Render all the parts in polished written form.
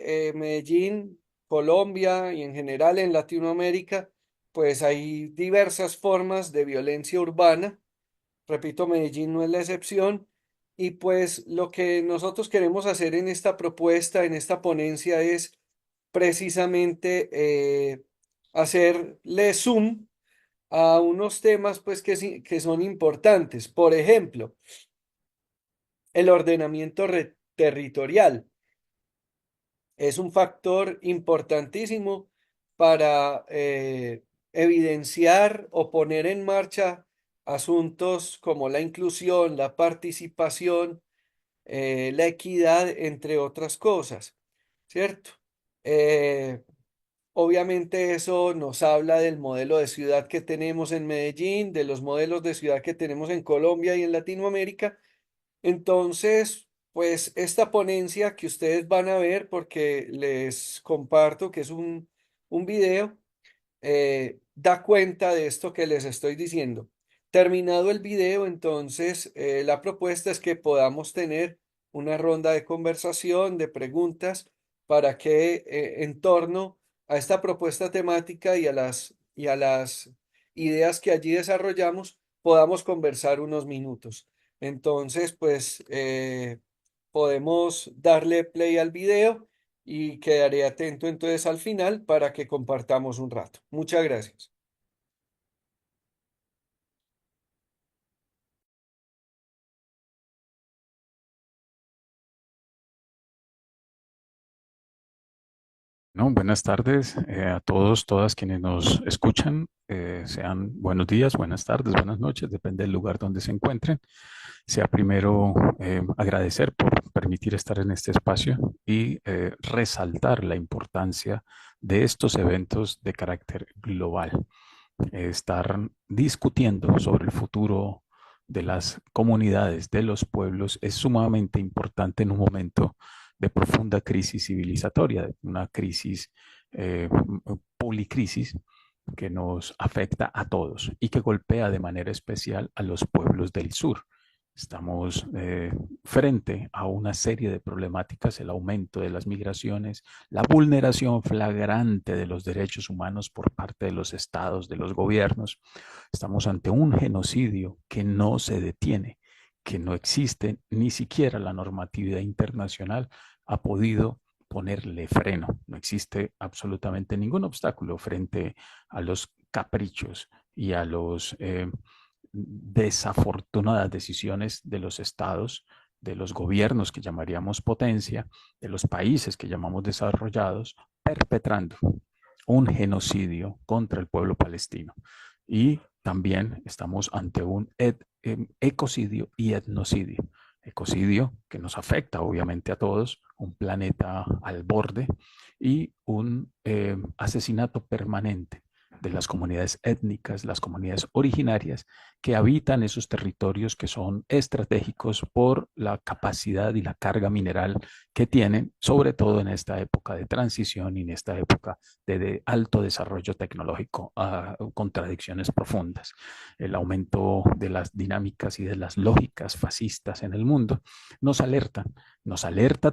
que Medellín, Colombia y en general en Latinoamérica, pues hay diversas formas de violencia urbana. Repito, Medellín no es la excepción. Y pues lo que nosotros queremos hacer en esta propuesta, en esta ponencia, es precisamente hacerle zoom a unos temas pues que son importantes. Por ejemplo, el ordenamiento territorial es un factor importantísimo para evidenciar o poner en marcha asuntos como la inclusión, la participación, la equidad, entre otras cosas, ¿cierto? Eh, Obviamente eso nos habla del modelo de ciudad que tenemos en Medellín, de los modelos de ciudad que tenemos en Colombia y en Latinoamérica. Entonces, pues esta ponencia que ustedes van a ver, porque les comparto que es un video, da cuenta de esto que les estoy diciendo. Terminado el video, entonces, la propuesta es que podamos tener una ronda de conversación, de preguntas, para que en torno a esta propuesta temática y a las ideas que allí desarrollamos, podamos conversar unos minutos. Entonces, pues, podemos darle play al video y quedaré atento entonces al final para que compartamos un rato. Muchas gracias. No, buenas tardes a todos, todas quienes nos escuchan. Sean buenos días, buenas tardes, buenas noches, depende del lugar donde se encuentren. Sea primero agradecer por permitir estar en este espacio y resaltar la importancia de estos eventos de carácter global. Estar discutiendo sobre el futuro de las comunidades, de los pueblos, es sumamente importante en un momento de profunda crisis civilizatoria, una crisis, policrisis, que nos afecta a todos y que golpea de manera especial a los pueblos del sur. Estamos frente a una serie de problemáticas, el aumento de las migraciones, la vulneración flagrante de los derechos humanos por parte de los estados, de los gobiernos. Estamos ante un genocidio que no se detiene, que no existe, ni siquiera la normatividad internacional ha podido ponerle freno. No existe absolutamente ningún obstáculo frente a los caprichos y a los desafortunadas decisiones de los estados, de los gobiernos que llamaríamos potencia, de los países que llamamos desarrollados, perpetrando un genocidio contra el pueblo palestino. Y también estamos ante un ecocidio y etnocidio. Ecocidio que nos afecta obviamente a todos, un planeta al borde y un asesinato permanente de las comunidades étnicas, las comunidades originarias que habitan esos territorios que son estratégicos por la capacidad y la carga mineral que tienen, sobre todo en esta época de transición y en esta época de alto desarrollo tecnológico, a contradicciones profundas. El aumento de las dinámicas y de las lógicas fascistas en el mundo nos alerta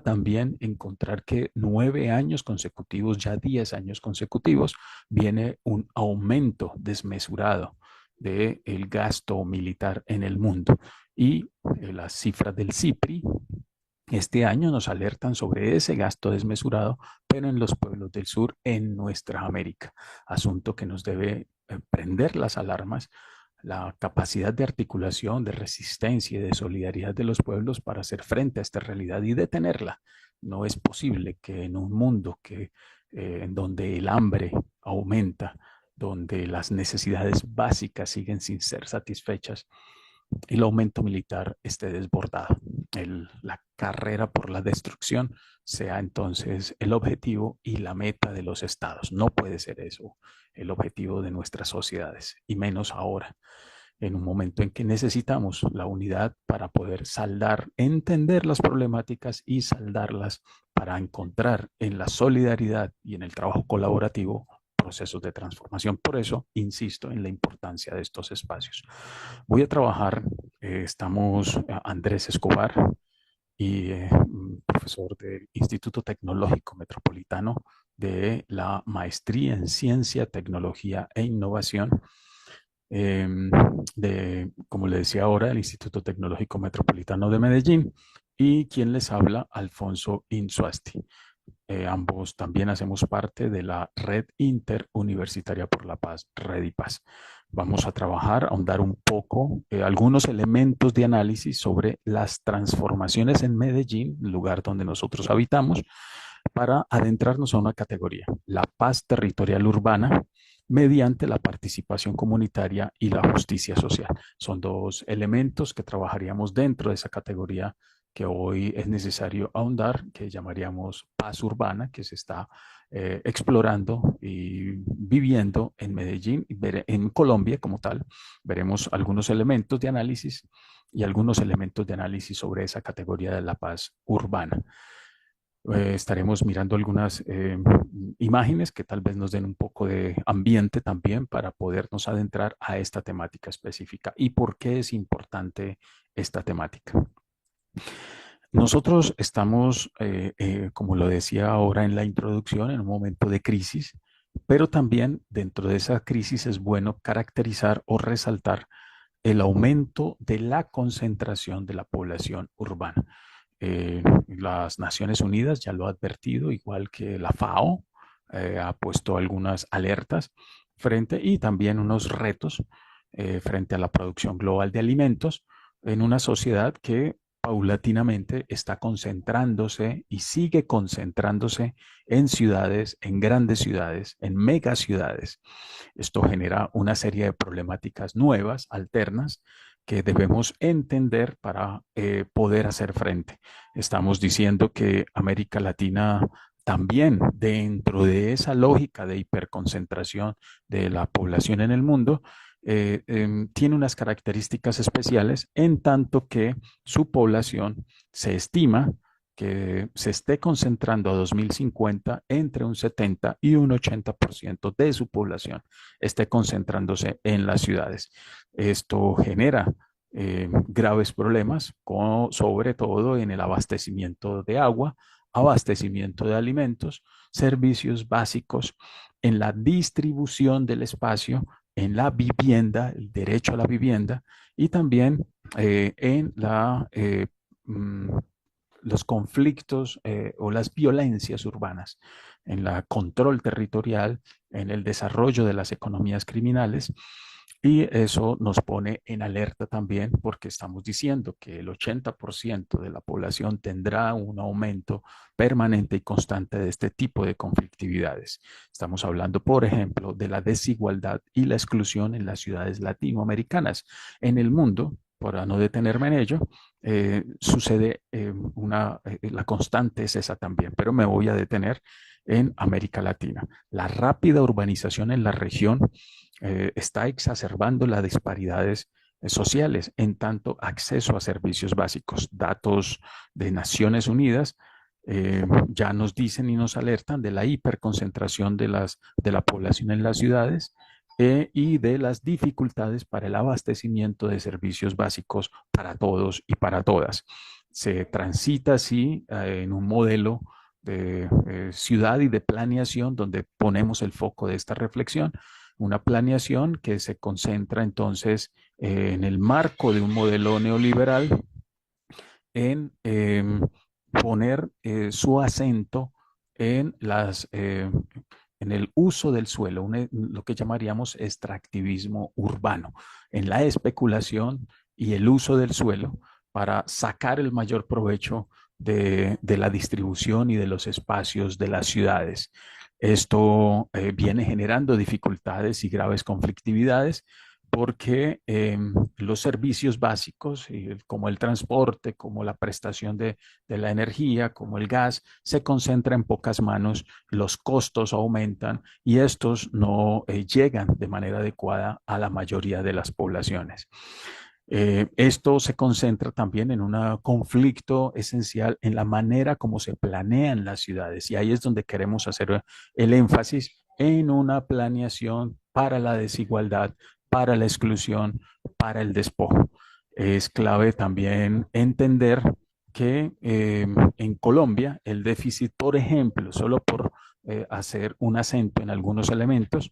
también encontrar que 9 años consecutivos, ya 10 años consecutivos, viene un aumento desmesurado del gasto militar en el mundo. Y las cifras del CIPRI este año nos alertan sobre ese gasto desmesurado, pero en los pueblos del sur, en nuestra América. Asunto que nos debe prender las alarmas, la capacidad de articulación, de resistencia y de solidaridad de los pueblos para hacer frente a esta realidad y detenerla. No es posible que en un mundo en donde el hambre aumenta, donde las necesidades básicas siguen sin ser satisfechas, el aumento militar esté desbordado. La carrera por la destrucción sea entonces el objetivo y la meta de los estados. No puede ser eso el objetivo de nuestras sociedades, y menos ahora, en un momento en que necesitamos la unidad para poder saldar, entender las problemáticas y saldarlas para encontrar en la solidaridad y en el trabajo colaborativo procesos de transformación. Por eso insisto en la importancia de estos espacios. Voy a trabajar, estamos Andrés Escobar y profesor del Instituto Tecnológico Metropolitano de la Maestría en Ciencia, Tecnología e Innovación como le decía ahora, el Instituto Tecnológico Metropolitano de Medellín, y quien les habla, Alfonso Insuasti. Ambos también hacemos parte de la Red Interuniversitaria por la Paz, Red y Paz. Vamos a trabajar, a ahondar un poco algunos elementos de análisis sobre las transformaciones en Medellín, lugar donde nosotros habitamos, para adentrarnos a una categoría, la paz territorial urbana, mediante la participación comunitaria y la justicia social. Son dos elementos que trabajaríamos dentro de esa categoría que hoy es necesario ahondar, que llamaríamos paz urbana, que se está explorando y viviendo en Medellín, en Colombia como tal. Veremos algunos elementos de análisis y algunos elementos de análisis sobre esa categoría de la paz urbana. Estaremos mirando algunas imágenes que tal vez nos den un poco de ambiente también para podernos adentrar a esta temática específica y por qué es importante esta temática. Nosotros estamos, como lo decía ahora en la introducción, en un momento de crisis, pero también dentro de esa crisis es bueno caracterizar o resaltar el aumento de la concentración de la población urbana. Las Naciones Unidas ya lo ha advertido, igual que la FAO, ha puesto algunas alertas frente y también unos retos frente a la producción global de alimentos en una sociedad que paulatinamente está concentrándose y sigue concentrándose en ciudades, en grandes ciudades, en megaciudades. Esto genera una serie de problemáticas nuevas, alternas, que debemos entender para poder hacer frente. Estamos diciendo que América Latina también dentro de esa lógica de hiperconcentración de la población en el mundo, tiene unas características especiales en tanto que su población se estima que se esté concentrando a 2050 entre un 70 y un 80% de su población esté concentrándose en las ciudades. Esto genera graves problemas, sobre todo en el abastecimiento de agua, abastecimiento de alimentos, servicios básicos, en la distribución del espacio, en la vivienda, el derecho a la vivienda y también en los conflictos o las violencias urbanas, en el control territorial, en el desarrollo de las economías criminales. Y eso nos pone en alerta también porque estamos diciendo que el 80% de la población tendrá un aumento permanente y constante de este tipo de conflictividades. Estamos hablando, por ejemplo, de la desigualdad y la exclusión en las ciudades latinoamericanas. En el mundo, para no detenerme en ello, sucede la constante es esa también, pero me voy a detener en América Latina. La rápida urbanización en la región está exacerbando las disparidades sociales en tanto acceso a servicios básicos. Datos de Naciones Unidas ya nos dicen y nos alertan de la hiperconcentración de la población en las ciudades y de las dificultades para el abastecimiento de servicios básicos para todos y para todas. Se transita así en un modelo de ciudad y de planeación donde ponemos el foco de esta reflexión, una planeación que se concentra entonces en el marco de un modelo neoliberal en poner su acento en en el uso del suelo, lo que llamaríamos extractivismo urbano, en la especulación y el uso del suelo para sacar el mayor provecho de la distribución y de los espacios de las ciudades. Esto viene generando dificultades y graves conflictividades porque los servicios básicos, como el transporte, como la prestación de la energía, como el gas, se concentra en pocas manos, los costos aumentan y estos no llegan de manera adecuada a la mayoría de las poblaciones. Esto se concentra también en un conflicto esencial en la manera como se planean las ciudades y ahí es donde queremos hacer el énfasis en una planeación para la desigualdad, para la exclusión, para el despojo. Es clave también entender que en Colombia el déficit, por ejemplo, solo por hacer un acento en algunos elementos,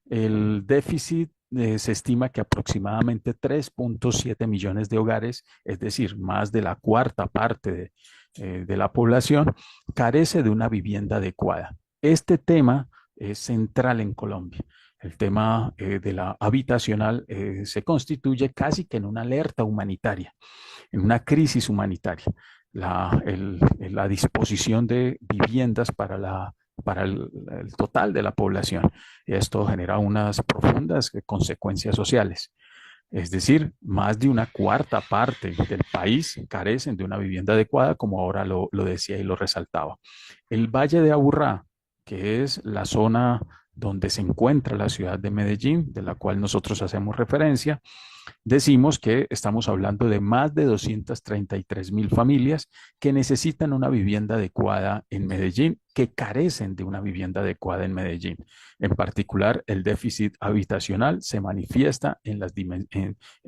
el déficit se estima que aproximadamente 3.7 millones de hogares, es decir, más de la cuarta parte de la población, carece de una vivienda adecuada. Este tema es central en Colombia. El tema de la habitacional se constituye casi que en una alerta humanitaria, en una crisis humanitaria. La disposición de viviendas para el total de la población. Esto genera unas profundas consecuencias sociales. Es decir, más de una cuarta parte del país carecen de una vivienda adecuada, como ahora lo decía y lo resaltaba. El Valle de Aburrá, que es la zona donde se encuentra la ciudad de Medellín, de la cual nosotros hacemos referencia, decimos que estamos hablando de más de 233.000 familias que necesitan una vivienda adecuada en Medellín, que carecen de una vivienda adecuada en Medellín. En particular, el déficit habitacional se manifiesta en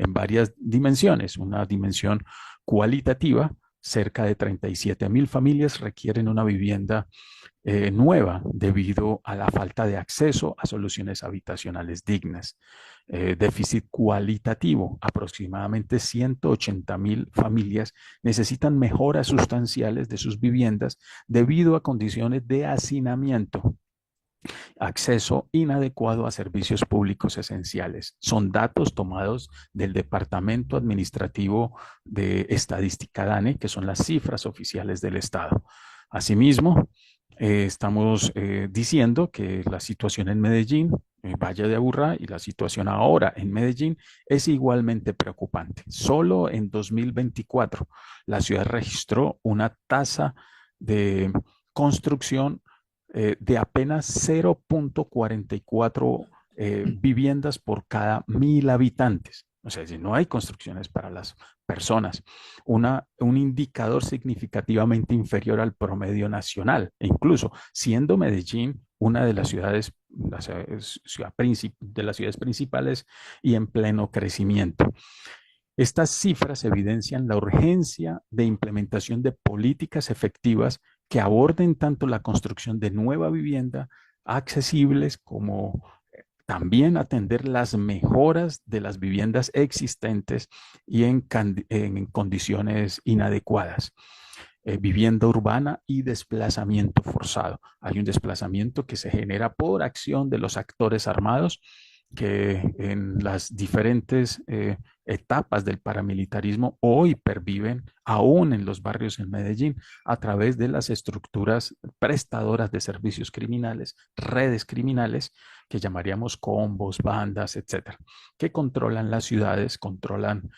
varias dimensiones. Una dimensión cualitativa, cerca de 37.000 familias requieren una vivienda nueva debido a la falta de acceso a soluciones habitacionales dignas. Déficit cualitativo, aproximadamente 180.000 familias necesitan mejoras sustanciales de sus viviendas debido a condiciones de hacinamiento, acceso inadecuado a servicios públicos esenciales. Son datos tomados del Departamento Administrativo de Estadística DANE, que son las cifras oficiales del Estado. Asimismo, estamos diciendo que la situación en Medellín, Valle de Aburrá, y la situación ahora en Medellín es igualmente preocupante. Solo en 2024 la ciudad registró una tasa de construcción de apenas 0.44 viviendas por cada 1.000 habitantes. O sea, si no hay construcciones para las personas, un indicador significativamente inferior al promedio nacional, e incluso siendo Medellín una de las ciudades, de las ciudades principales y en pleno crecimiento. Estas cifras evidencian la urgencia de implementación de políticas efectivas que aborden tanto la construcción de nueva vivienda accesibles como también atender las mejoras de las viviendas existentes y en condiciones inadecuadas. Vivienda urbana y desplazamiento forzado. Hay un desplazamiento que se genera por acción de los actores armados que en las diferentes etapas del paramilitarismo hoy perviven aún en los barrios en Medellín a través de las estructuras prestadoras de servicios criminales, redes criminales que llamaríamos combos, bandas, etcétera, que controlan las ciudades, controlan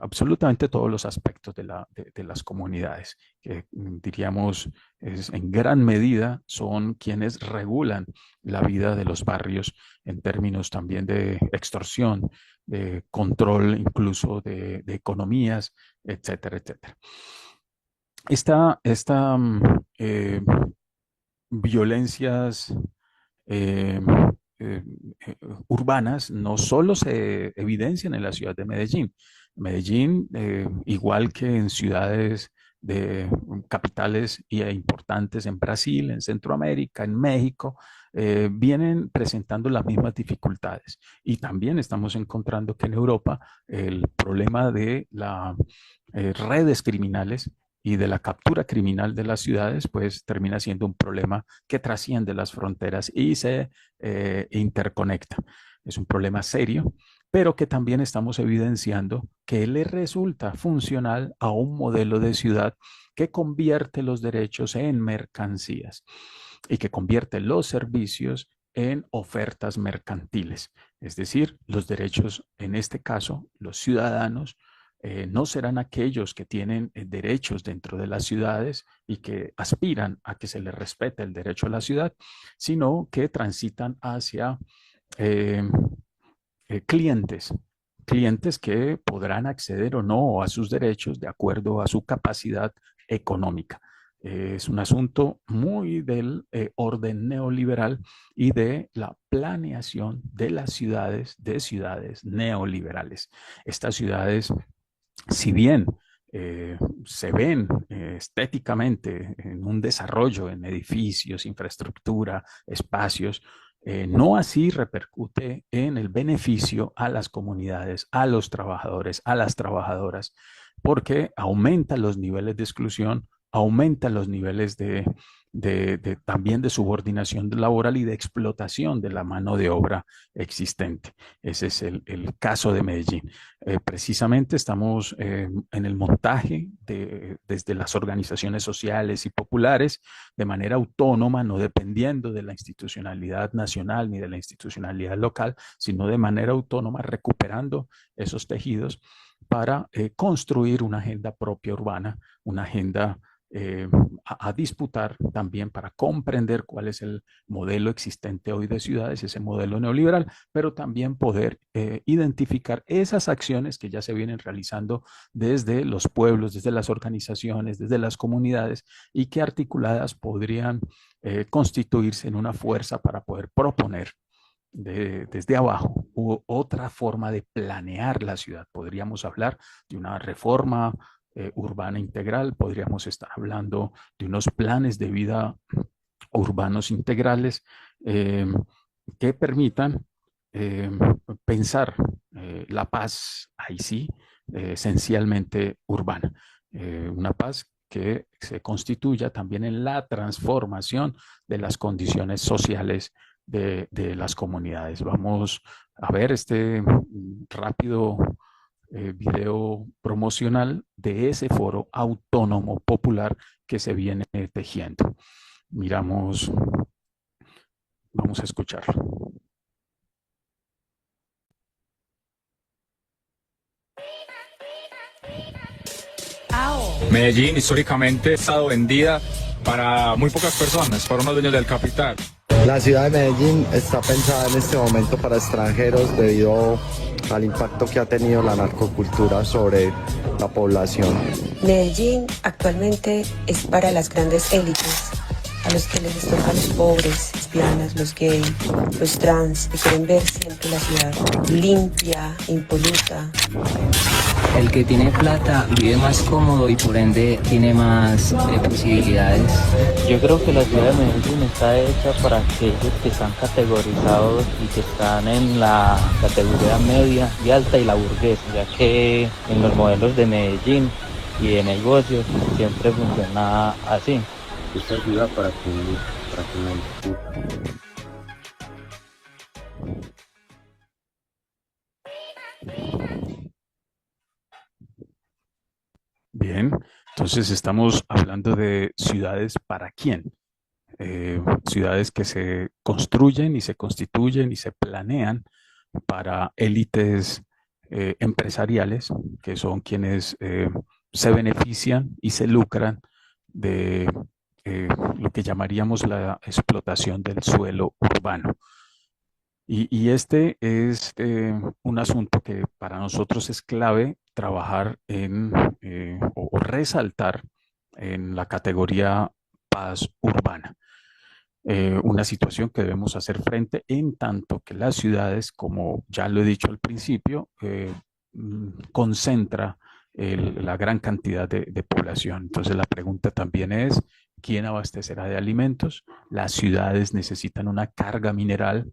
absolutamente todos los aspectos de las comunidades, que diríamos en gran medida son quienes regulan la vida de los barrios en términos también de extorsión, de control incluso de economías, etcétera, etcétera. Esta violencias eh, eh, urbanas no solo se evidencian en la ciudad de Medellín. Medellín, igual que en ciudades de capitales importantes en Brasil, en Centroamérica, en México, vienen presentando las mismas dificultades. Y también estamos encontrando que en Europa el problema de las redes criminales y de la captura criminal de las ciudades, pues termina siendo un problema que trasciende las fronteras y se interconecta. Es un problema serio, pero que también estamos evidenciando que le resulta funcional a un modelo de ciudad que convierte los derechos en mercancías y que convierte los servicios en ofertas mercantiles. Es decir, los derechos, en este caso, los ciudadanos, no serán aquellos que tienen derechos dentro de las ciudades y que aspiran a que se les respete el derecho a la ciudad, sino que transitan hacia eh, clientes, clientes que podrán acceder o no a sus derechos de acuerdo a su capacidad económica. Es un asunto muy del orden neoliberal y de la planeación de las ciudades, de ciudades neoliberales. Estas ciudades, si bien eh, se ven estéticamente en un desarrollo en edificios, infraestructura, espacios. No así repercute en el beneficio a las comunidades, a los trabajadores, a las trabajadoras, porque aumenta los niveles de exclusión, aumenta los niveles también de subordinación laboral y de explotación de la mano de obra existente. Ese es el caso de Medellín. Precisamente estamos en el montaje desde las organizaciones sociales y populares de manera autónoma, no dependiendo de la institucionalidad nacional ni de la institucionalidad local, sino de manera autónoma, recuperando esos tejidos para construir una agenda propia urbana, una agenda a disputar también para comprender cuál es el modelo existente hoy de ciudades, ese modelo neoliberal, pero también poder identificar esas acciones que ya se vienen realizando desde los pueblos, desde las organizaciones, desde las comunidades y que articuladas podrían constituirse en una fuerza para poder proponer desde abajo otra forma de planear la ciudad. Podríamos hablar de una reforma urbana integral, podríamos estar hablando de unos planes de vida urbanos integrales eh, que permitan eh, pensar la paz, ahí sí, esencialmente urbana. Una paz que se constituya también en la transformación de las condiciones sociales de las comunidades. Vamos a ver este rápido video promocional de ese foro autónomo popular que se viene tejiendo. Miramos, vamos a escucharlo. Medellín históricamente ha estado vendida para muy pocas personas, para unos dueños del capital. La ciudad de Medellín está pensada en este momento para extranjeros debido al impacto que ha tenido la narcocultura sobre la población. Medellín actualmente es para las grandes élites, a los que les toca los pobres, lesbianas, los gays, los trans, que quieren ver siempre la ciudad limpia, impoluta. El que tiene plata vive más cómodo y por ende tiene más posibilidades. Yo creo que la ciudad de Medellín está hecha para aquellos que están categorizados y que están en la categoría media y alta y la burguesa, ya que en los modelos de Medellín y de negocios siempre funciona así. Esta ayuda para que Bien, entonces estamos hablando de ciudades para quién. Ciudades que se construyen y se constituyen y se planean para élites empresariales, que son quienes se benefician y se lucran de lo que llamaríamos la explotación del suelo urbano. Y este es un asunto que para nosotros es clave trabajar o resaltar en la categoría paz urbana. Una situación que debemos hacer frente en tanto que las ciudades, como ya lo he dicho al principio, concentra la gran cantidad de población. Entonces la pregunta también es, ¿quién abastecerá de alimentos? Las ciudades necesitan una carga mineral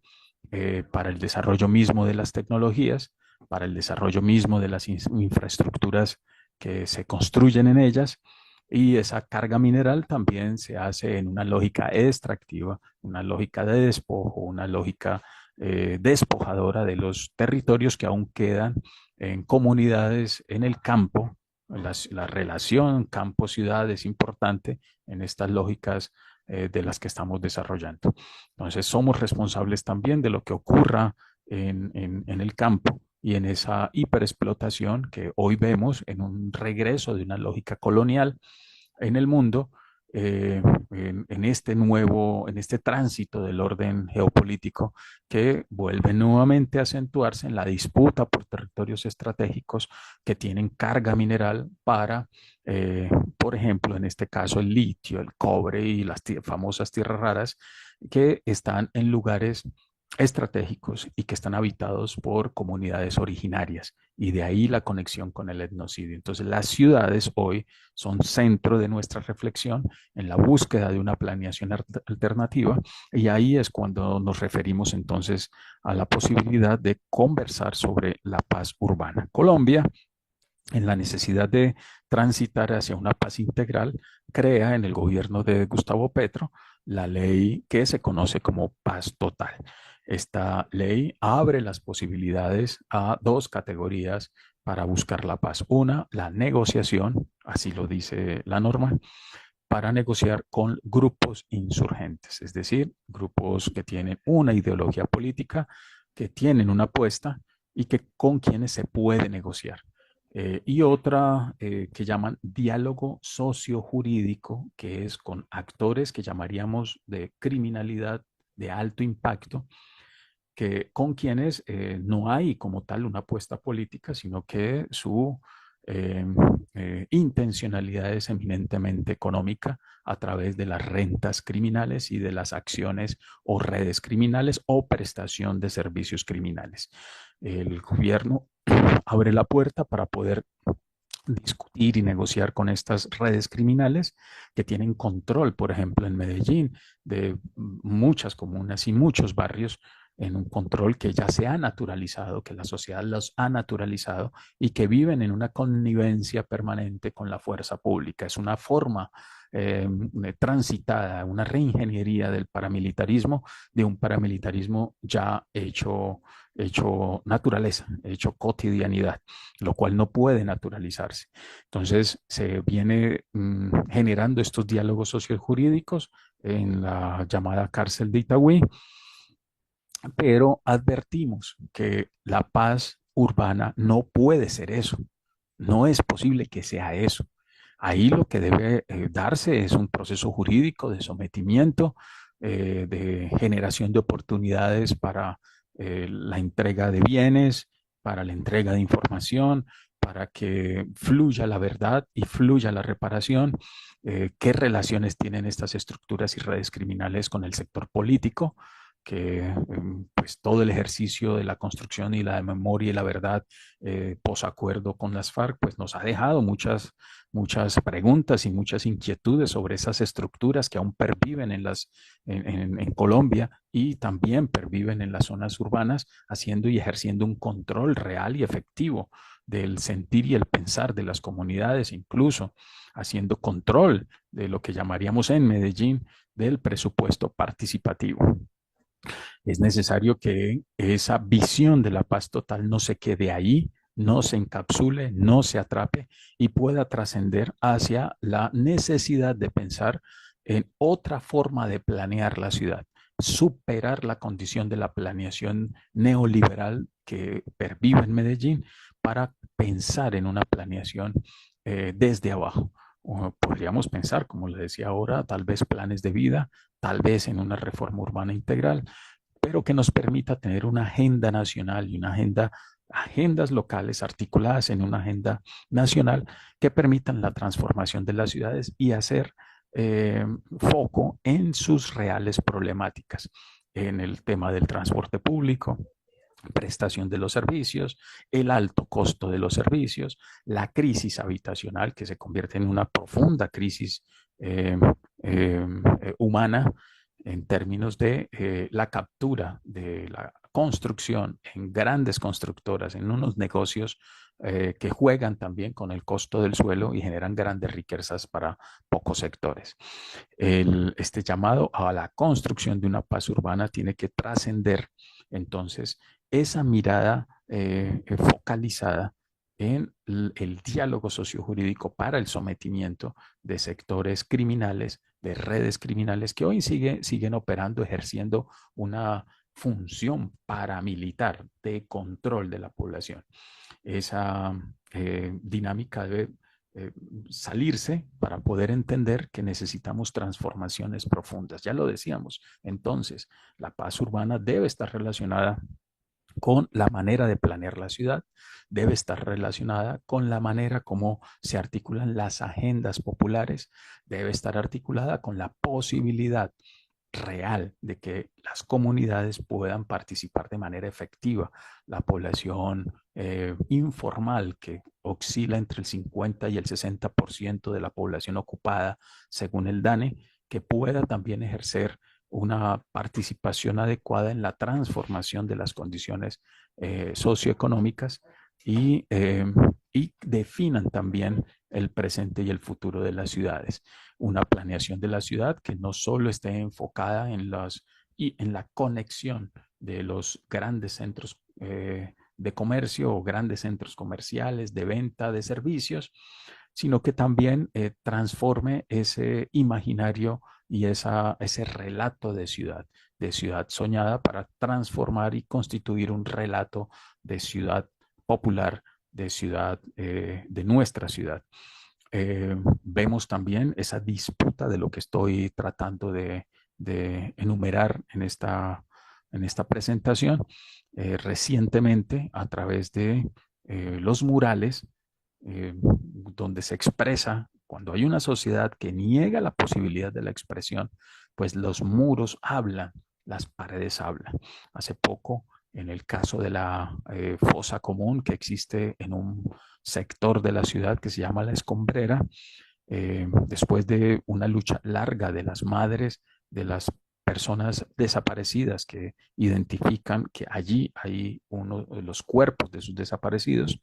para el desarrollo mismo de las tecnologías, para el desarrollo mismo de las infraestructuras que se construyen en ellas, y esa carga mineral también se hace en una lógica extractiva, una lógica de despojo, una lógica despojadora de los territorios que aún quedan en comunidades en el campo. La relación campo-ciudad es importante en estas lógicas de las que estamos desarrollando. Entonces, somos responsables también de lo que ocurra en el campo y en esa hiperexplotación que hoy vemos en un regreso de una lógica colonial en el mundo, en este tránsito del orden geopolítico que vuelve nuevamente a acentuarse en la disputa por territorios estratégicos que tienen carga mineral para, por ejemplo, en este caso, el litio, el cobre y las famosas tierras raras que están en lugares estratégicos y que están habitados por comunidades originarias, y de ahí la conexión con el etnocidio. Entonces, las ciudades hoy son centro de nuestra reflexión en la búsqueda de una planeación alternativa, y ahí es cuando nos referimos entonces a la posibilidad de conversar sobre la paz urbana. Colombia, en la necesidad de transitar hacia una paz integral, crea en el gobierno de Gustavo Petro la ley que se conoce como paz total. Esta ley abre las posibilidades a dos categorías para buscar la paz. Una, la negociación, así lo dice la norma, para negociar con grupos insurgentes, es decir, grupos que tienen una ideología política, que tienen una apuesta y que con quienes se puede negociar. Y otra que llaman diálogo sociojurídico, que es con actores que llamaríamos de criminalidad de alto impacto, que con quienes no hay como tal una apuesta política, sino que su eh, intencionalidad es eminentemente económica a través de las rentas criminales y de las acciones o redes criminales o prestación de servicios criminales. El gobierno abre la puerta para poder discutir y negociar con estas redes criminales que tienen control, por ejemplo, en Medellín, de muchas comunas y muchos barrios, en un control que ya se ha naturalizado, que la sociedad los ha naturalizado y que viven en una connivencia permanente con la fuerza pública. Es una forma transitada, una reingeniería del paramilitarismo, de un paramilitarismo ya hecho naturaleza, hecho cotidianidad, lo cual no puede naturalizarse. Entonces se viene generando estos diálogos sociojurídicos en la llamada cárcel de Itagüí, pero advertimos que la paz urbana no puede ser eso, no es posible que sea eso. Ahí lo que debe darse es un proceso jurídico de sometimiento, de generación de oportunidades para la entrega de bienes, para la entrega de información, para que fluya la verdad y fluya la reparación. ¿Qué relaciones tienen estas estructuras y redes criminales con el sector político? Que pues todo el ejercicio de la construcción y la memoria y la verdad posacuerdo con las FARC pues nos ha dejado muchas preguntas y muchas inquietudes sobre esas estructuras que aún perviven en Colombia y también perviven en las zonas urbanas, haciendo y ejerciendo un control real y efectivo del sentir y el pensar de las comunidades, incluso haciendo control de lo que llamaríamos en Medellín del presupuesto participativo. Es necesario que esa visión de la paz total no se quede ahí, no se encapsule, no se atrape y pueda trascender hacia la necesidad de pensar en otra forma de planear la ciudad, superar la condición de la planeación neoliberal que pervive en Medellín para pensar en una planeación desde abajo. O podríamos pensar, como le decía ahora, tal vez planes de vida, tal vez en una reforma urbana integral, pero que nos permita tener una agenda nacional y agendas locales articuladas en una agenda nacional que permitan la transformación de las ciudades y hacer foco en sus reales problemáticas, en el tema del transporte público, prestación de los servicios, el alto costo de los servicios, la crisis habitacional que se convierte en una profunda crisis humana en términos de la captura de la construcción en grandes constructoras, en unos negocios que juegan también con el costo del suelo y generan grandes riquezas para pocos sectores. Este llamado a la construcción de una paz urbana tiene que trascender entonces esa mirada focalizada en el diálogo sociojurídico para el sometimiento de sectores criminales, de redes criminales que hoy siguen operando, ejerciendo una función paramilitar de control de la población. Esa dinámica debe salirse para poder entender que necesitamos transformaciones profundas. Ya lo decíamos, entonces la paz urbana debe estar relacionada con la manera de planear la ciudad, debe estar relacionada con la manera como se articulan las agendas populares, debe estar articulada con la posibilidad real de que las comunidades puedan participar de manera efectiva. La población informal, que oscila entre el 50 y el 60% de la población ocupada, según el DANE, que pueda también ejercer una participación adecuada en la transformación de las condiciones socioeconómicas y definan también el presente y el futuro de las ciudades. Una planeación de la ciudad que no solo esté enfocada en la conexión de los grandes centros de comercio o grandes centros comerciales, de venta de servicios, sino que también transforme ese imaginario y ese relato de ciudad soñada, para transformar y constituir un relato de ciudad popular, de ciudad, de nuestra ciudad. Vemos también esa disputa de lo que estoy tratando de enumerar en esta presentación. Recientemente, a través de los murales, donde se expresa, cuando hay una sociedad que niega la posibilidad de la expresión, pues los muros hablan, las paredes hablan. Hace poco, en el caso de la fosa común que existe en un sector de la ciudad que se llama La Escombrera, después de una lucha larga de las madres de las personas desaparecidas, que identifican que allí hay uno de los cuerpos de sus desaparecidos,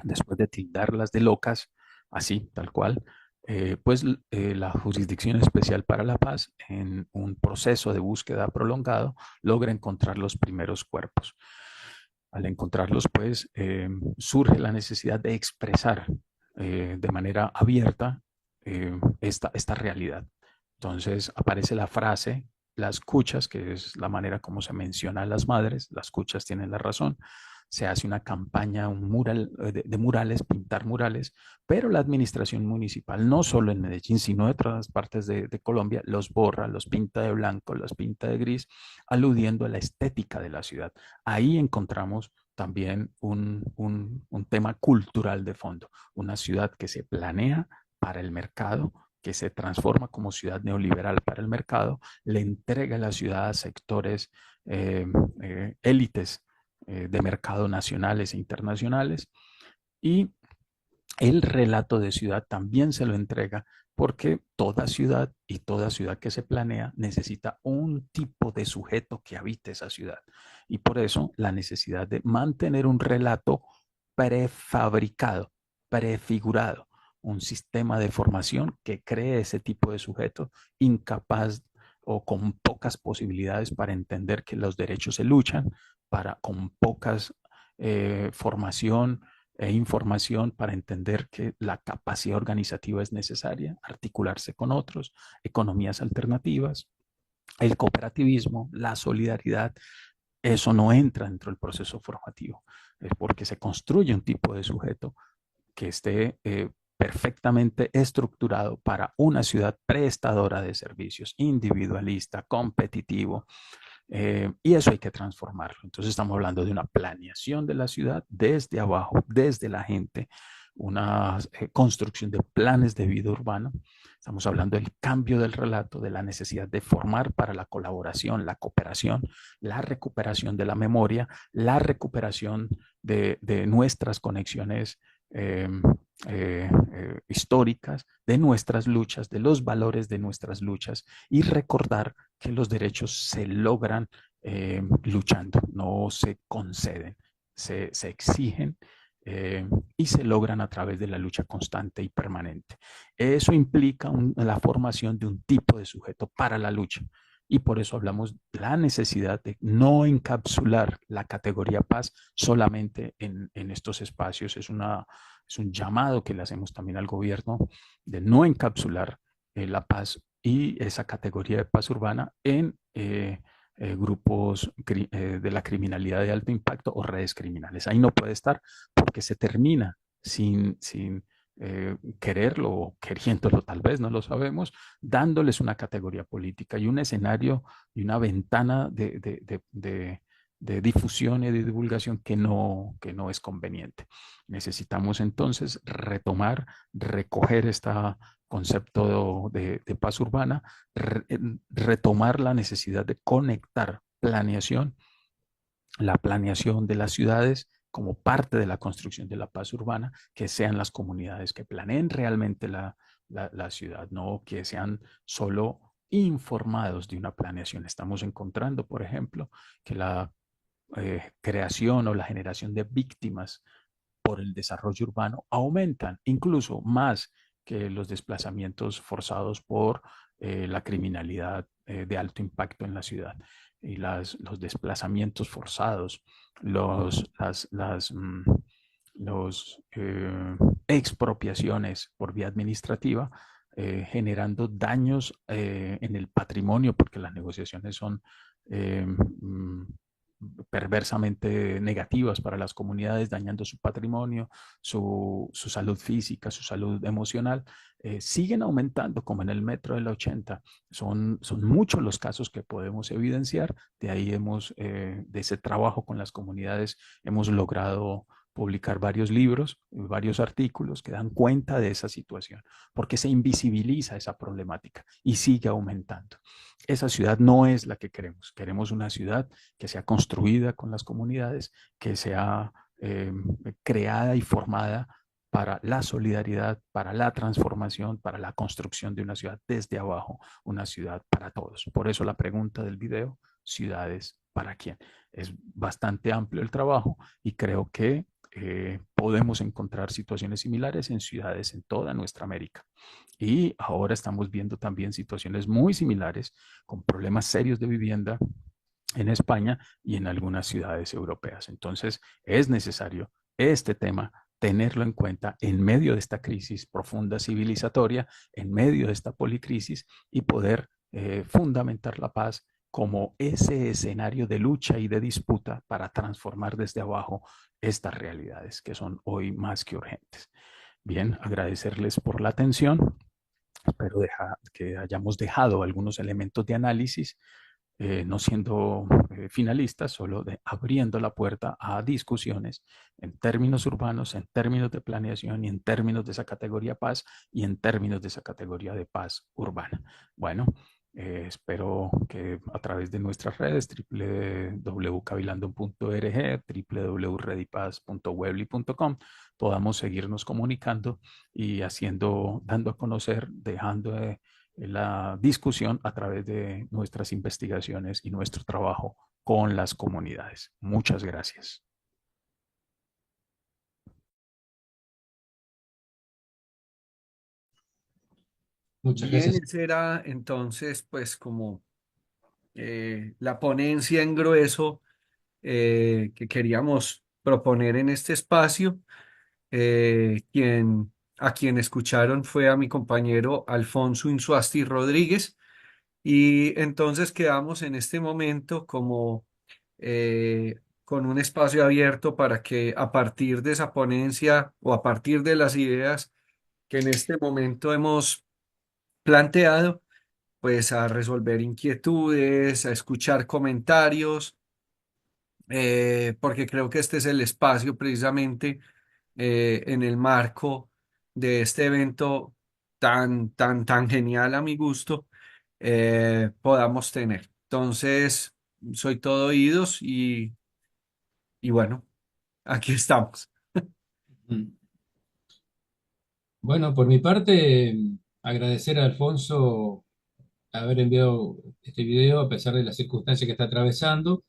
después de tildarlas de locas, así, tal cual, la Jurisdicción Especial para la Paz, en un proceso de búsqueda prolongado, logra encontrar los primeros cuerpos. Al encontrarlos, pues, surge la necesidad de expresar de manera abierta esta realidad. Entonces aparece la frase, las cuchas, que es la manera como se menciona a las madres, las cuchas tienen la razón. Se hace una campaña, un mural, de murales, pintar murales, pero la administración municipal, no solo en Medellín, sino de otras partes de Colombia, los borra, los pinta de blanco, los pinta de gris, aludiendo a la estética de la ciudad. Ahí encontramos también un tema cultural de fondo, una ciudad que se planea para el mercado, que se transforma como ciudad neoliberal para el mercado, le entrega la ciudad a sectores élites de mercado nacionales e internacionales, y el relato de ciudad también se lo entrega, porque toda ciudad y toda ciudad que se planea necesita un tipo de sujeto que habite esa ciudad, y por eso la necesidad de mantener un relato prefabricado, prefigurado, un sistema de formación que cree ese tipo de sujeto incapaz o con pocas posibilidades para entender que los derechos se luchan, con pocas formación e información para entender que la capacidad organizativa es necesaria, articularse con otros, economías alternativas, el cooperativismo, la solidaridad. Eso no entra dentro del proceso formativo, porque se construye un tipo de sujeto que esté perfectamente estructurado para una ciudad prestadora de servicios, individualista, competitivo, y eso hay que transformarlo. Entonces estamos hablando de una planeación de la ciudad desde abajo, desde la gente, una construcción de planes de vida urbana. Estamos hablando del cambio del relato, de la necesidad de formar para la colaboración, la cooperación, la recuperación de la memoria, la recuperación de nuestras conexiones históricas, de nuestras luchas, de los valores de nuestras luchas, y recordar que los derechos se logran luchando, no se conceden, se exigen y se logran a través de la lucha constante y permanente. Eso implica la formación de un tipo de sujeto para la lucha, y por eso hablamos de la necesidad de no encapsular la categoría paz solamente en estos espacios. Es un llamado que le hacemos también al gobierno, de no encapsular la paz y esa categoría de paz urbana en grupos de la criminalidad de alto impacto o redes criminales. Ahí no puede estar, porque se termina sin quererlo o queriéndolo, tal vez, no lo sabemos, dándoles una categoría política y un escenario y una ventana de difusión y de divulgación que no es conveniente. Necesitamos entonces retomar, recoger esta concepto de paz urbana, retomar la necesidad de conectar la planeación de las ciudades como parte de la construcción de la paz urbana, que sean las comunidades que planeen realmente la ciudad, no que sean solo informados de una planeación. Estamos encontrando, por ejemplo, que la creación o la generación de víctimas por el desarrollo urbano aumentan, incluso más que los desplazamientos forzados por la criminalidad de alto impacto en la ciudad. Y los desplazamientos forzados, los expropiaciones por vía administrativa, generando daños en el patrimonio, porque las negociaciones son eh, perversamente negativas para las comunidades, dañando su patrimonio, su salud física, su salud emocional, siguen aumentando como en el metro del 80. Son muchos los casos que podemos evidenciar. De ahí de ese trabajo con las comunidades, hemos logrado publicar varios libros, varios artículos que dan cuenta de esa situación, porque se invisibiliza esa problemática y sigue aumentando. Esa ciudad no es la que queremos. Queremos una ciudad que sea construida con las comunidades, que sea creada y formada para la solidaridad, para la transformación, para la construcción de una ciudad desde abajo, una ciudad para todos. Por eso la pregunta del video, ciudades para quién. Es bastante amplio el trabajo y creo que podemos encontrar situaciones similares en ciudades en toda nuestra América. Y ahora estamos viendo también situaciones muy similares con problemas serios de vivienda en España y en algunas ciudades europeas. Entonces, es necesario este tema tenerlo en cuenta en medio de esta crisis profunda civilizatoria, en medio de esta policrisis y poder fundamentar la paz como ese escenario de lucha y de disputa para transformar desde abajo estas realidades que son hoy más que urgentes. Bien, agradecerles por la atención. Espero que hayamos dejado algunos elementos de análisis, no siendo finalistas, solo abriendo la puerta a discusiones en términos urbanos, en términos de planeación y en términos de esa categoría paz y en términos de esa categoría de paz urbana. Bueno, espero que a través de nuestras redes www.cavilando.org, www.redipaz.webly.com podamos seguirnos comunicando y dando a conocer, dejando la discusión a través de nuestras investigaciones y nuestro trabajo con las comunidades. Muchas gracias. Muchas Bien, gracias. esa era entonces pues como la ponencia en grueso que queríamos proponer en este espacio. A quien escucharon fue a mi compañero Alfonso Insuasti Rodríguez, y entonces quedamos en este momento como con un espacio abierto para que a partir de esa ponencia o a partir de las ideas que en este momento hemos planteado, pues a resolver inquietudes, a escuchar comentarios, porque creo que este es el espacio precisamente en el marco de este evento tan genial a mi gusto, podamos tener. Entonces, soy todo oídos y bueno, aquí estamos. Bueno, por mi parte, agradecer a Alfonso haber enviado este video a pesar de las circunstancias que está atravesando.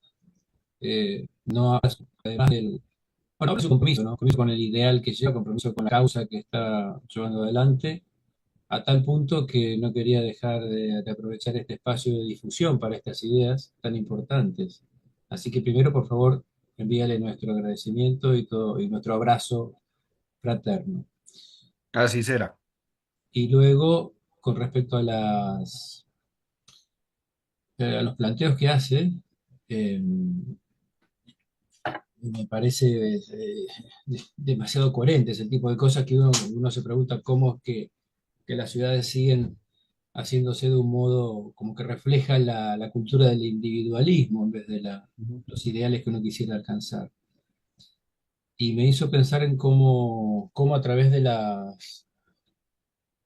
No además del, bueno, es un compromiso, ¿no? Compromiso con el ideal que lleva, compromiso con la causa que está llevando adelante, a tal punto que no quería dejar de aprovechar este espacio de difusión para estas ideas tan importantes. Así que primero, por favor, envíale nuestro agradecimiento y nuestro abrazo fraterno. Así será. Y luego, con respecto a a los planteos que hace, eh, me parece demasiado coherente. Es el tipo de cosas que uno se pregunta cómo es que las ciudades siguen haciéndose de un modo como que refleja la cultura del individualismo en vez de los ideales que uno quisiera alcanzar. Y me hizo pensar en cómo a través de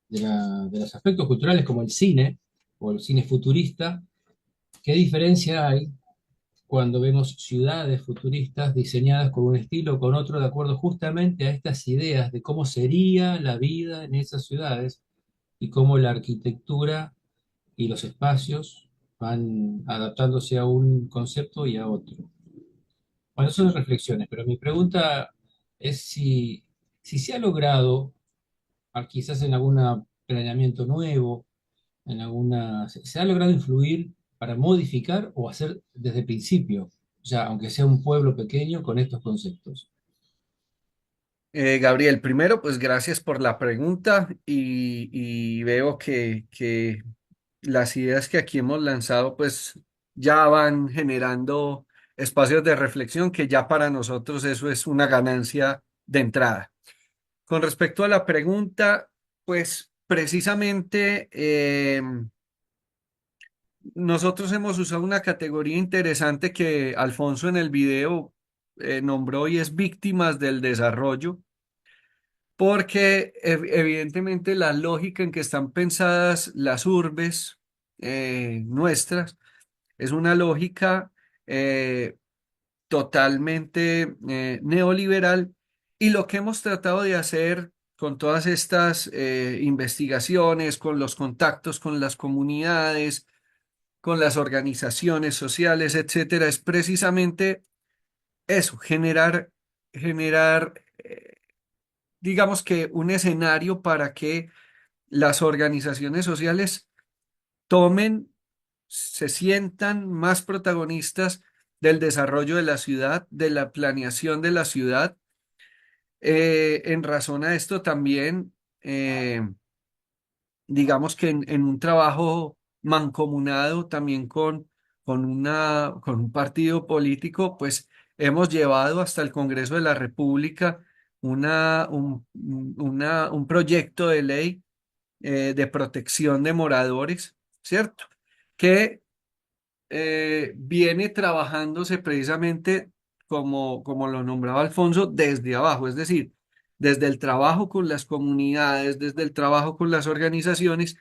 de los aspectos culturales como el cine o el cine futurista, ¿qué diferencia hay cuando vemos ciudades futuristas diseñadas con un estilo o con otro de acuerdo justamente a estas ideas de cómo sería la vida en esas ciudades y cómo la arquitectura y los espacios van adaptándose a un concepto y a otro? Bueno, son reflexiones, pero mi pregunta es si se ha logrado, quizás en algún planeamiento nuevo, se ha logrado influir para modificar o hacer desde el principio, ya aunque sea un pueblo pequeño, con estos conceptos. Gabriel, primero, pues gracias por la pregunta y veo que las ideas que aquí hemos lanzado pues ya van generando espacios de reflexión que ya para nosotros eso es una ganancia de entrada. Con respecto a la pregunta, pues precisamente nosotros hemos usado una categoría interesante que Alfonso en el video nombró y es víctimas del desarrollo, porque evidentemente la lógica en que están pensadas las urbes nuestras es una lógica eh, totalmente neoliberal, y lo que hemos tratado de hacer con todas estas investigaciones, con los contactos con las comunidades, con las organizaciones sociales, etcétera, es precisamente eso, generar, digamos que un escenario para que las organizaciones sociales tomen, se sientan más protagonistas del desarrollo de la ciudad, de la planeación de la ciudad. En razón a esto también, digamos que en un trabajo mancomunado también con un partido político, pues hemos llevado hasta el Congreso de la República un proyecto de ley de protección de moradores, ¿cierto? Que viene trabajándose precisamente como lo nombraba Alfonso, desde abajo, es decir, desde el trabajo con las comunidades, desde el trabajo con las organizaciones,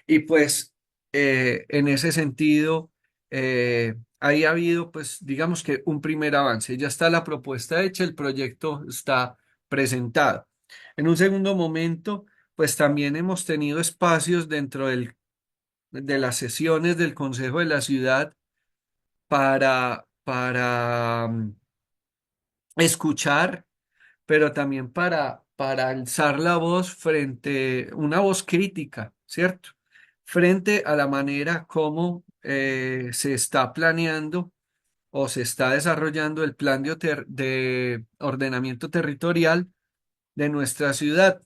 y pues en ese sentido, ahí ha habido, pues digamos que un primer avance. Ya está la propuesta hecha, el proyecto está presentado. En un segundo momento, pues también hemos tenido espacios dentro de las sesiones del Consejo de la Ciudad para escuchar, pero también para alzar la voz una voz crítica, ¿cierto? Frente a la manera como se está planeando o se está desarrollando el plan de ordenamiento territorial de nuestra ciudad.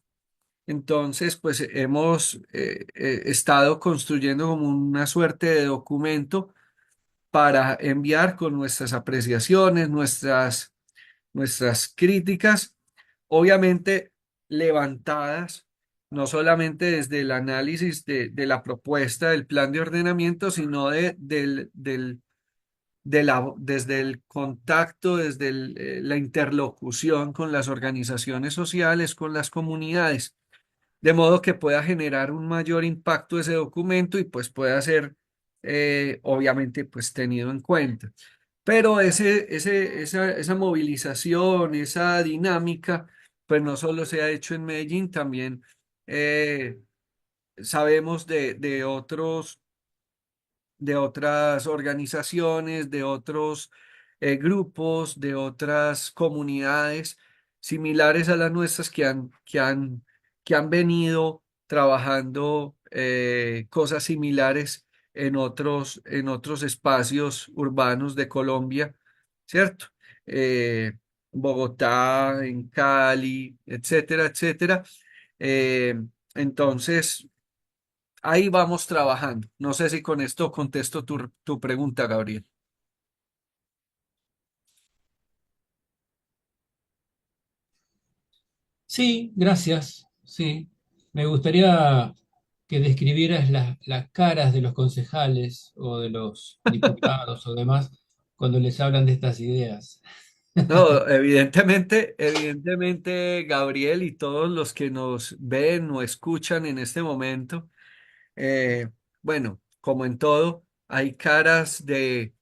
Entonces, pues hemos estado construyendo como una suerte de documento para enviar con nuestras apreciaciones, nuestras críticas, obviamente levantadas no solamente desde el análisis de la propuesta del plan de ordenamiento, sino desde el contacto, desde la interlocución con las organizaciones sociales, con las comunidades, de modo que pueda generar un mayor impacto ese documento y pues pueda ser, obviamente, pues tenido en cuenta. Pero esa movilización, esa dinámica, pues no solo se ha hecho en Medellín, también eh, sabemos de otras organizaciones, de otros grupos, de otras comunidades similares a las nuestras que han venido trabajando cosas similares en otros espacios urbanos de Colombia, ¿cierto? Bogotá, en Cali, etcétera, etcétera. Eh, entonces, ahí vamos trabajando. No sé si con esto contesto tu pregunta, Gabriel. Sí, gracias. Sí, me gustaría que describieras las caras de los concejales o de los diputados o demás cuando les hablan de estas ideas. No, evidentemente, Gabriel y todos los que nos ven o escuchan en este momento, eh, bueno, como en todo, hay caras de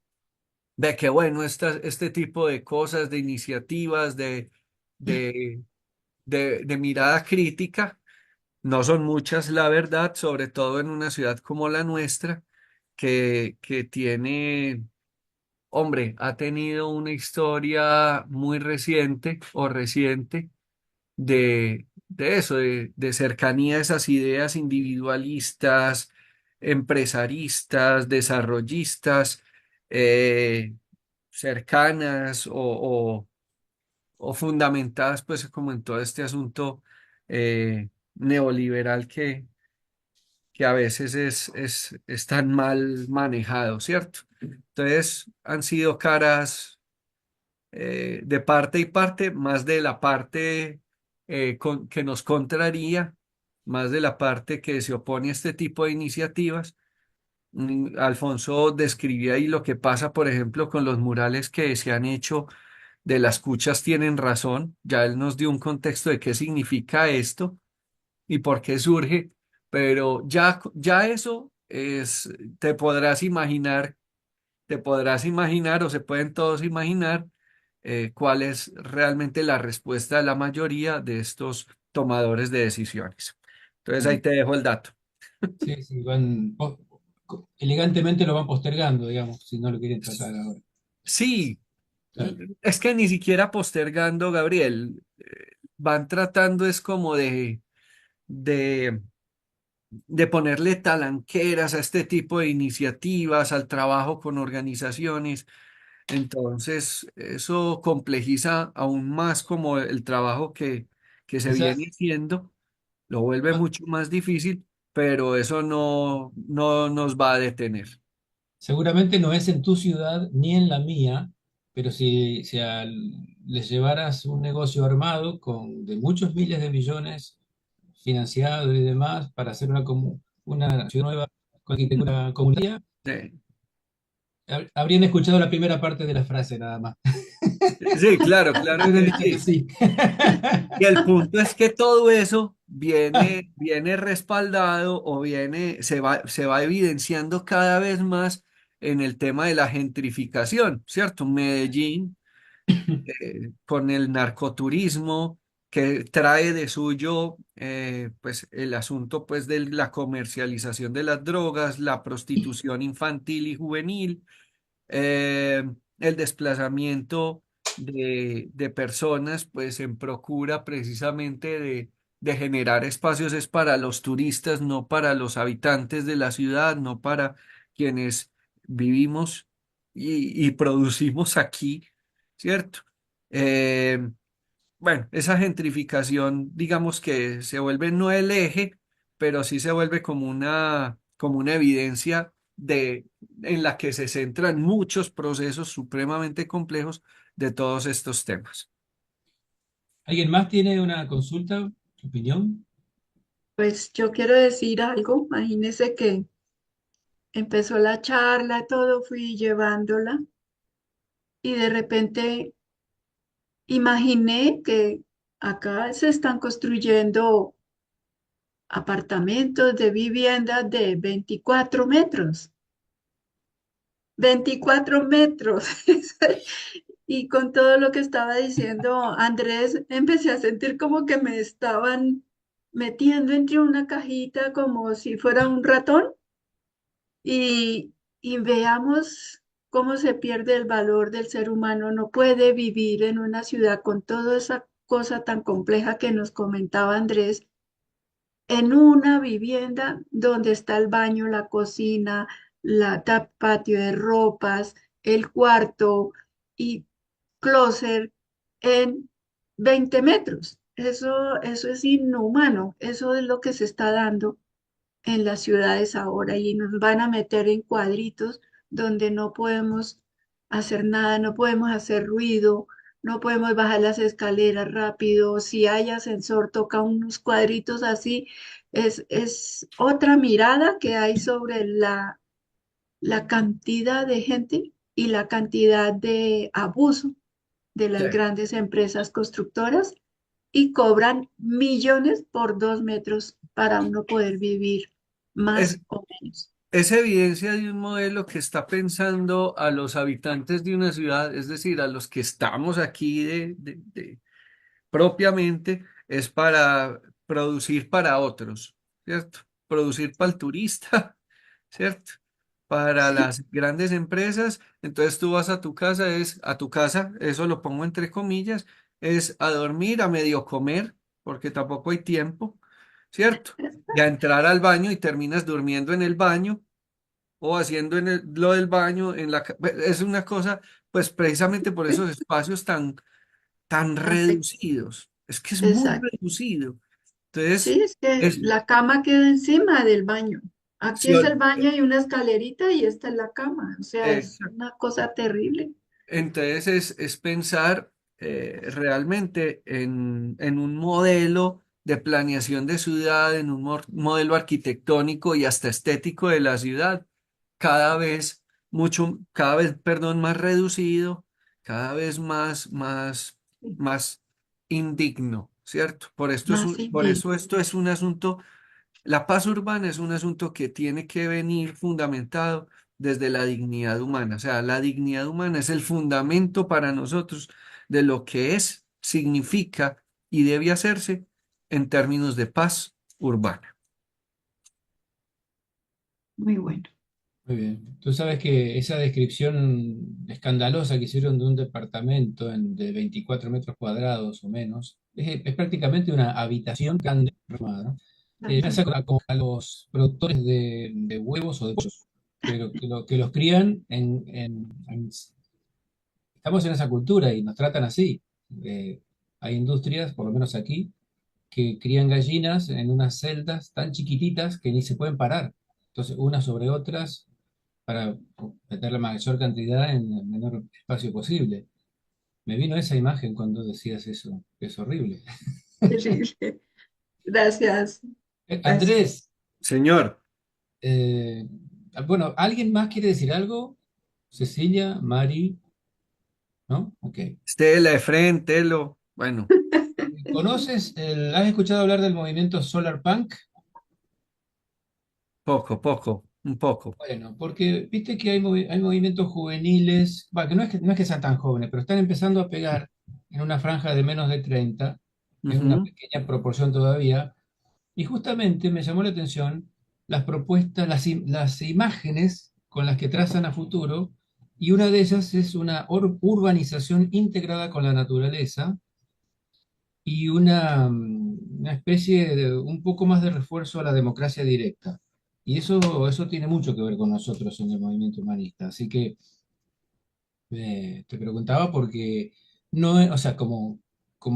que, bueno, este tipo de cosas, de iniciativas, de, de mirada crítica, no son muchas, la verdad, sobre todo en una ciudad como la nuestra, que tiene, hombre, ha tenido una historia muy reciente o reciente de eso, de cercanía a esas ideas individualistas, empresaristas, desarrollistas, eh, cercanas o fundamentadas, pues, como en todo este asunto neoliberal que a veces es tan mal manejado, ¿cierto? Entonces, han sido caras de parte y parte, más de la parte que nos contraría, más de la parte que se opone a este tipo de iniciativas. Alfonso describía ahí lo que pasa, por ejemplo, con los murales que se han hecho de las cuchas tienen razón. Ya él nos dio un contexto de qué significa esto y por qué surge, pero ya eso es, te podrás imaginar o se pueden todos imaginar cuál es realmente la respuesta de la mayoría de estos tomadores de decisiones. Entonces ahí Mm. te dejo el dato. Sí, sí, elegantemente lo van postergando, digamos, si no lo quieren tratar ahora. Sí, Claro. es que ni siquiera postergando, Gabriel, van tratando es como de, de ponerle talanqueras a este tipo de iniciativas, al trabajo con organizaciones. Entonces, eso complejiza aún más como el trabajo que se viene Quizás, haciendo, lo vuelve no, mucho más difícil, pero eso no nos va a detener. seguramente no es en tu ciudad ni en la mía, pero si les llevaras un negocio armado de muchos miles de millones financiado y demás para hacer una ciudad nueva con arquitectura comunitaria, Sí, habrían escuchado la primera parte de la frase nada más. sí, claro, Te claro hubieran que dicho que sí. sí. Y el punto es que todo eso viene respaldado o se va evidenciando cada vez más en el tema de la gentrificación, ¿cierto? Medellín con el narcoturismo que trae de suyo pues el asunto pues de la comercialización de las drogas, la prostitución infantil y juvenil, eh, el desplazamiento de personas pues en procura precisamente de generar espacios es para los turistas, no para los habitantes de la ciudad, no para quienes vivimos y producimos aquí, ¿cierto? Eh, bueno, esa gentrificación, digamos que se vuelve no el eje, pero sí se vuelve como una evidencia en la que se centran muchos procesos supremamente complejos de todos estos temas. ¿Alguien más tiene una consulta, opinión? Pues yo quiero decir algo, imagínese que empezó la charla, todo fui llevándola y de repente imaginé que acá se están construyendo apartamentos de viviendas de 24 metros. 24 metros. Y con todo lo que estaba diciendo Andrés, empecé a sentir como que me estaban metiendo entre una cajita como si fuera un ratón y veamos cómo se pierde el valor del ser humano. No puede vivir en una ciudad con toda esa cosa tan compleja que nos comentaba Andrés, en una vivienda donde está el baño, la cocina, patio de ropas, el cuarto y closet en 20 metros. Eso es inhumano. Eso es lo que se está dando en las ciudades ahora y nos van a meter en cuadritos donde no podemos hacer nada, no podemos hacer ruido, no podemos bajar las escaleras rápido. Si hay ascensor, toca unos cuadritos así. Es otra mirada que hay sobre la cantidad de gente y la cantidad de abuso de Sí. las grandes empresas constructoras y cobran millones por 2 metros para uno poder vivir Es, más o menos. es evidencia de un modelo que está pensando a los habitantes de una ciudad, es decir, a los que estamos aquí propiamente, es para producir para otros, ¿cierto? Producir para el turista, ¿cierto? Para Sí, las grandes empresas, entonces tú vas a tu casa, eso lo pongo entre comillas, es a dormir, a medio comer, porque tampoco hay tiempo, ¿cierto? Y a entrar al baño y terminas durmiendo en el baño o haciendo lo del baño es una cosa, pues precisamente por esos espacios tan tan pe- reducidos. Es que es muy exacto. reducido. Entonces, Sí, es que es, la cama queda encima del baño. Aquí si es ol- el baño y una escalerita y esta es la cama. O sea, eh, es una cosa terrible. entonces es pensar realmente en un modelo de planeación de ciudad, en un modelo arquitectónico y hasta estético de la ciudad, perdón, más reducido, cada vez más indigno, ¿cierto? Más Por indigno. eso esto es un asunto. La paz urbana es un asunto que tiene que venir fundamentado desde la dignidad humana. O sea, la dignidad humana es el fundamento para nosotros de lo que es, significa y debe hacerse en términos de paz urbana. Muy bueno. Muy bien. Tú sabes que esa descripción escandalosa que hicieron de un departamento de 24 metros cuadrados o menos, es prácticamente una habitación grande, ¿no? Me hace acordar como a los productores de huevos o de pollos, que los crían estamos en esa cultura y nos tratan así. Hay industrias, por lo menos aquí, que crían gallinas en unas celdas tan chiquititas que ni se pueden parar. Entonces, unas sobre otras para meter la mayor cantidad en el menor espacio posible. Me vino esa imagen cuando decías eso, que es horrible. Terrible. Gracias. Gracias. Andrés, Señor, eh, bueno, ¿alguien más quiere decir algo? Cecilia, Mari, ¿no? Ok. Estela, Efren, Telo, bueno, ¿Has escuchado hablar del movimiento Solar Punk? un poco. Bueno, porque viste que hay movimientos juveniles, va, que no es que sean tan jóvenes, pero están empezando a pegar en una franja de menos de 30, en una Ujú. pequeña proporción todavía, y justamente me llamó la atención las propuestas, las imágenes con las que trazan a futuro, y una de ellas es una urbanización integrada con la naturaleza y una especie de un poco más de refuerzo a la democracia directa. Y eso tiene mucho que ver con nosotros en el movimiento humanista. Así que te preguntaba porque no, o sea, como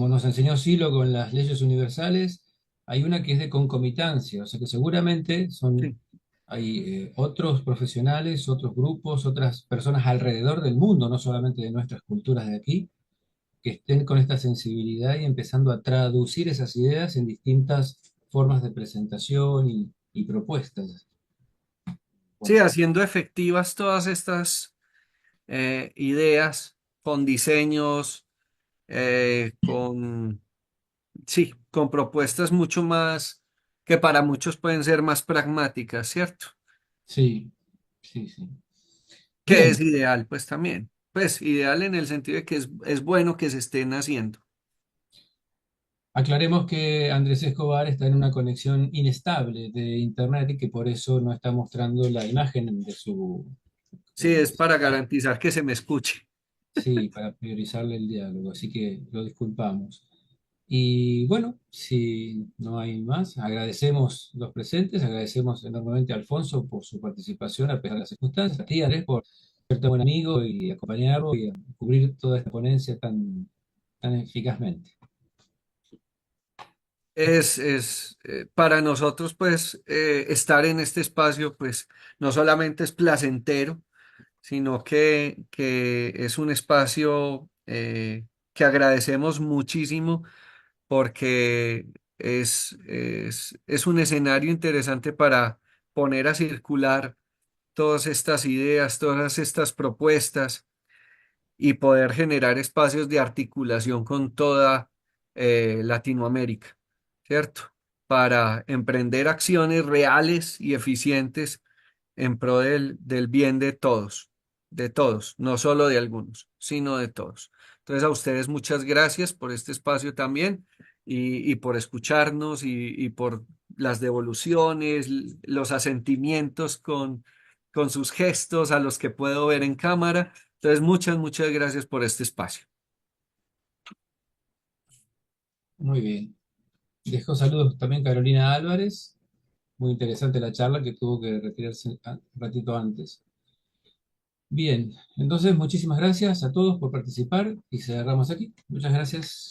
nos enseñó Silo con las leyes universales, hay una que es de concomitancia, o sea que seguramente Sí. hay otros profesionales, otros grupos, otras personas alrededor del mundo, no solamente de nuestras culturas de aquí, que estén con esta sensibilidad y empezando a traducir esas ideas en distintas formas de presentación y propuestas. Sí, Bueno, haciendo efectivas todas estas ideas con diseños, con propuestas mucho más que para muchos pueden ser más pragmáticas, ¿cierto? sí, sí, sí. Que Bien, es ideal, pues también. Pues ideal en el sentido de que es bueno que se estén haciendo. aclaremos que Andrés Escobar está en una conexión inestable de Internet y que por eso no está mostrando la imagen de su... Sí, es de su- para garantizar que se me escuche. sí, para priorizarle el diálogo, así que lo disculpamos. Y bueno, si no hay más, agradecemos los presentes, agradecemos enormemente a Alfonso por su participación a pesar de las circunstancias, a ti Andrés por ser tan buen amigo y acompañarlo y a cubrir toda esta ponencia tan eficazmente. Para nosotros, pues, estar en este espacio, pues, no solamente es placentero, sino que es un espacio que agradecemos muchísimo porque es un escenario interesante para poner a circular todas estas ideas, todas estas propuestas y poder generar espacios de articulación con toda Latinoamérica, ¿cierto? Para emprender acciones reales y eficientes en pro del bien de todos, no solo de algunos, sino de todos. Entonces a ustedes muchas gracias por este espacio también y por escucharnos y por las devoluciones, los asentimientos con sus gestos a los que puedo ver en cámara. Entonces muchas gracias por este espacio. Muy bien. Dejo saludos también Carolina Álvarez. Muy interesante la charla, que tuvo que retirarse un ratito antes. Bien, entonces muchísimas gracias a todos por participar y cerramos aquí. Muchas gracias.